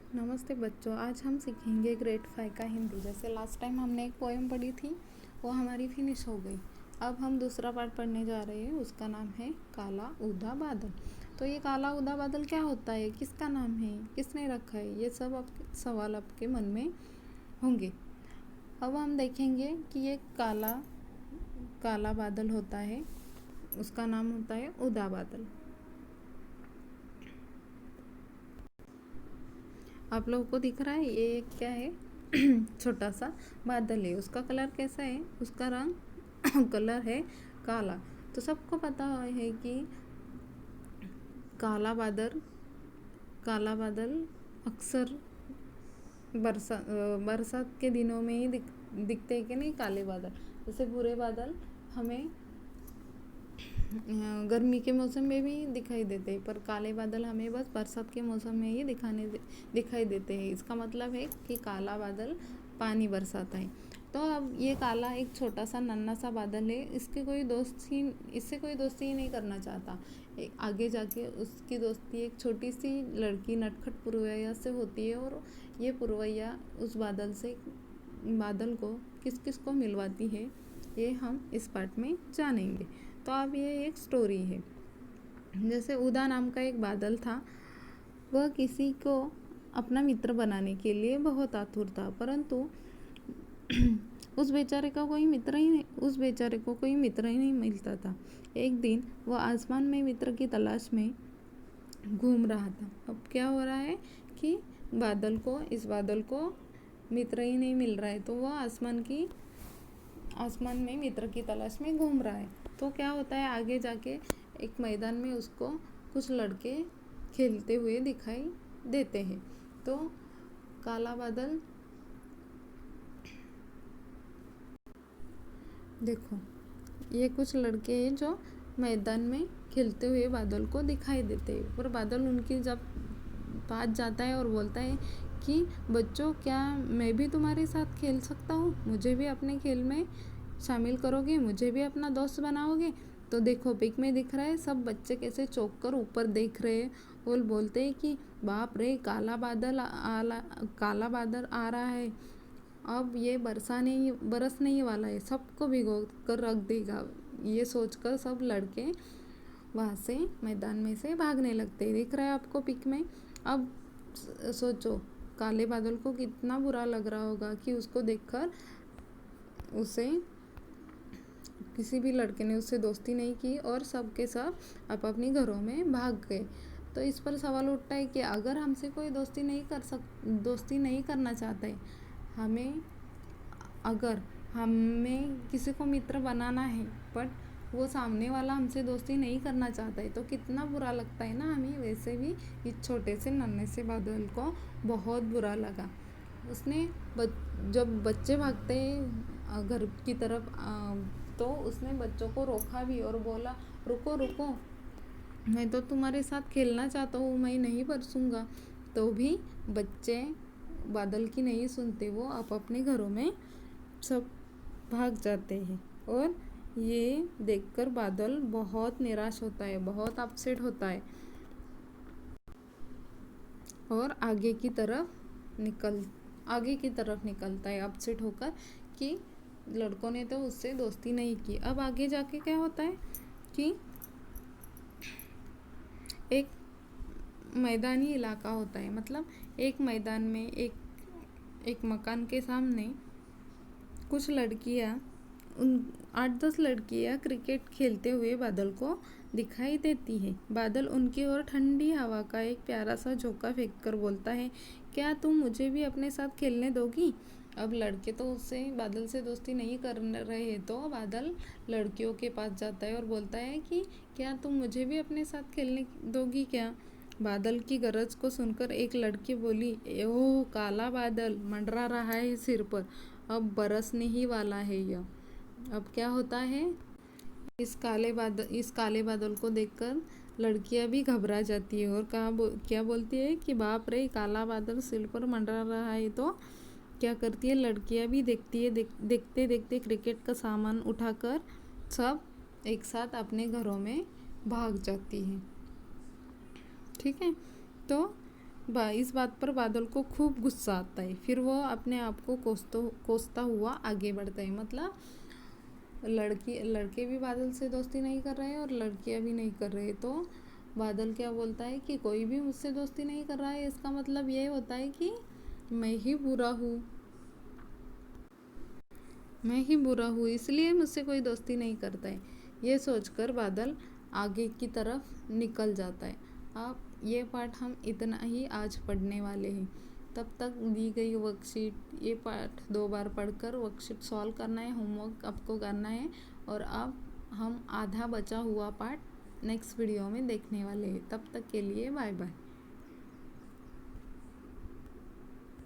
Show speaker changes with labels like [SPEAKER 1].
[SPEAKER 1] नमस्ते बच्चों, आज हम सीखेंगे ग्रेड 5 का हिंदी। जैसे लास्ट टाइम हमने एक पोएम पढ़ी थी, वो हमारी फिनिश हो गई। अब हम दूसरा पार्ट पढ़ने जा रहे हैं, उसका नाम है काला ऊदा बादल। तो ये काला ऊदा बादल क्या होता है, किसका नाम है, किसने रखा है, ये सब सवाल आपके मन में होंगे। अब हम देखेंगे कि ये काला काला बादल होता है, उसका नाम होता है ऊदा बादल। आप लोगों को दिख रहा है ये क्या है? छोटा सा बादल है। उसका कलर कैसा है? उसका रंग कलर है काला। तो सबको पता है कि काला बादल अक्सर बरसात के दिनों में ही दिखते हैं कि नहीं काले बादल। जैसे बुरे बादल हमें गर्मी के मौसम में भी दिखाई देते हैं, पर काले बादल हमें बस बरसात के मौसम में ही दिखाई देते हैं। इसका मतलब है कि काला बादल पानी बरसाता है। तो अब ये काला एक छोटा सा नन्हा सा बादल है, इससे कोई दोस्ती ही नहीं करना चाहता। आगे जाके उसकी दोस्ती एक छोटी सी लड़की नटखट पुरवैया से होती है, और ये पुरवैया उस बादल को किस किस को मिलवाती है, ये हम इस पार्ट में जानेंगे। तो अब ये एक स्टोरी है। जैसे उदा नाम का एक बादल था, वह किसी को अपना मित्र बनाने के लिए बहुत आतुर था, परंतु उस बेचारे को कोई मित्र ही नहीं मिलता था। एक दिन वह आसमान में मित्र की तलाश में घूम रहा था। अब क्या हो रहा है कि इस बादल को मित्र ही नहीं मिल रहा है, तो वह आसमान में मित्र की तलाश में घूम रहा है। तो क्या होता है, आगे जाके एक मैदान में उसको कुछ लड़के खेलते हुए दिखाई देते हैं। तो काला बादल, देखो ये कुछ लड़के हैं जो मैदान में खेलते हुए बादल को दिखाई देते हैं, पर बादल उनकी जब पास जाता है और बोलता है कि बच्चों, क्या मैं भी तुम्हारे साथ खेल सकता हूँ? मुझे भी अपने खेल में शामिल करोगे? मुझे भी अपना दोस्त बनाओगे? तो देखो पिक में दिख रहा है, सब बच्चे कैसे चौंक कर ऊपर देख रहे हैं और बोलते हैं कि बाप रे, काला बादल आ रहा है। अब ये बरस नहीं वाला है, सबको भिगो कर रख देगा। ये सोचकर सब लड़के वहाँ से मैदान में से भागने लगते हैं। दिख रहा है आपको पिक में। अब सोचो काले बादल को कितना बुरा लग रहा होगा कि उसको देखकर उसे किसी भी लड़के ने उससे दोस्ती नहीं की और सब के सब अपनी घरों में भाग गए। तो इस पर सवाल उठता है कि अगर हमसे कोई दोस्ती नहीं करना चाहता है, अगर हमें किसी को मित्र बनाना है, बट वो सामने वाला हमसे दोस्ती नहीं करना चाहता है, तो कितना बुरा लगता है ना हमें। वैसे भी इस छोटे से नन्हे से बादल को बहुत बुरा लगा। उसने जब बच्चे भागते हैं घर की तरफ, तो उसने बच्चों को रोका भी और बोला, रुको रुको, मैं तो तुम्हारे साथ खेलना चाहता हूँ, मैं नहीं बरसूंगा। तो भी बच्चे बादल की नहीं सुनते, वो अपने घरों में सब भाग जाते हैं। और ये देखकर बादल बहुत निराश होता है, बहुत अपसेट होता है, और आगे की तरफ निकलता है अपसेट होकर कि लड़कों ने तो उससे दोस्ती नहीं की। अब आगे जाके क्या होता है कि एक मैदानी इलाका होता है, मतलब एक मैदान में एक मकान के सामने कुछ लड़कियां, 8-10 लड़कियां क्रिकेट खेलते हुए बादल को दिखाई देती है। बादल उनकी ओर ठंडी हवा का एक प्यारा सा झोंका फेंक कर बोलता है, क्या तुम मुझे भी अपने साथ खेलने दोगी? अब लड़के तो उससे बादल से दोस्ती नहीं कर रहे, तो बादल लड़कियों के पास जाता है और बोलता है कि क्या तुम मुझे भी अपने साथ खेलने दोगी क्या? बादल की गरज को सुनकर एक लड़की बोली, ओह काला बादल मंडरा रहा है सिर पर, अब बरसने ही वाला है यह। अब क्या होता है, इस काले बादल को देखकर लड़कियां भी घबरा जाती है और क्या बोलती है कि बाप रे, काला बादल सिर पर मंडरा रहा है। तो क्या करती है, लड़कियां भी देखते देखते क्रिकेट का सामान उठाकर सब एक साथ अपने घरों में भाग जाती हैं। ठीक है, तो इस बात पर बादल को खूब गुस्सा आता है। फिर वो अपने आप को कोसता हुआ आगे बढ़ता है। मतलब लड़के भी बादल से दोस्ती नहीं कर रहे हैं और लड़कियां भी नहीं कर रहे। तो बादल क्या बोलता है कि कोई भी मुझसे दोस्ती नहीं कर रहा है, इसका मतलब ये होता है कि मैं ही बुरा हूँ, मैं ही बुरा हूँ, इसलिए मुझसे कोई दोस्ती नहीं करता है। ये सोचकर बादल आगे की तरफ निकल जाता है। अब ये पाठ हम इतना ही आज पढ़ने वाले हैं। तब तक दी गई वर्कशीट, ये पाठ 2 बार पढ़कर वर्कशीट सॉल्व करना है, होमवर्क आपको करना है। और अब हम आधा बचा हुआ पाठ नेक्स्ट वीडियो में देखने वाले हैं। तब तक के लिए बाय बाय।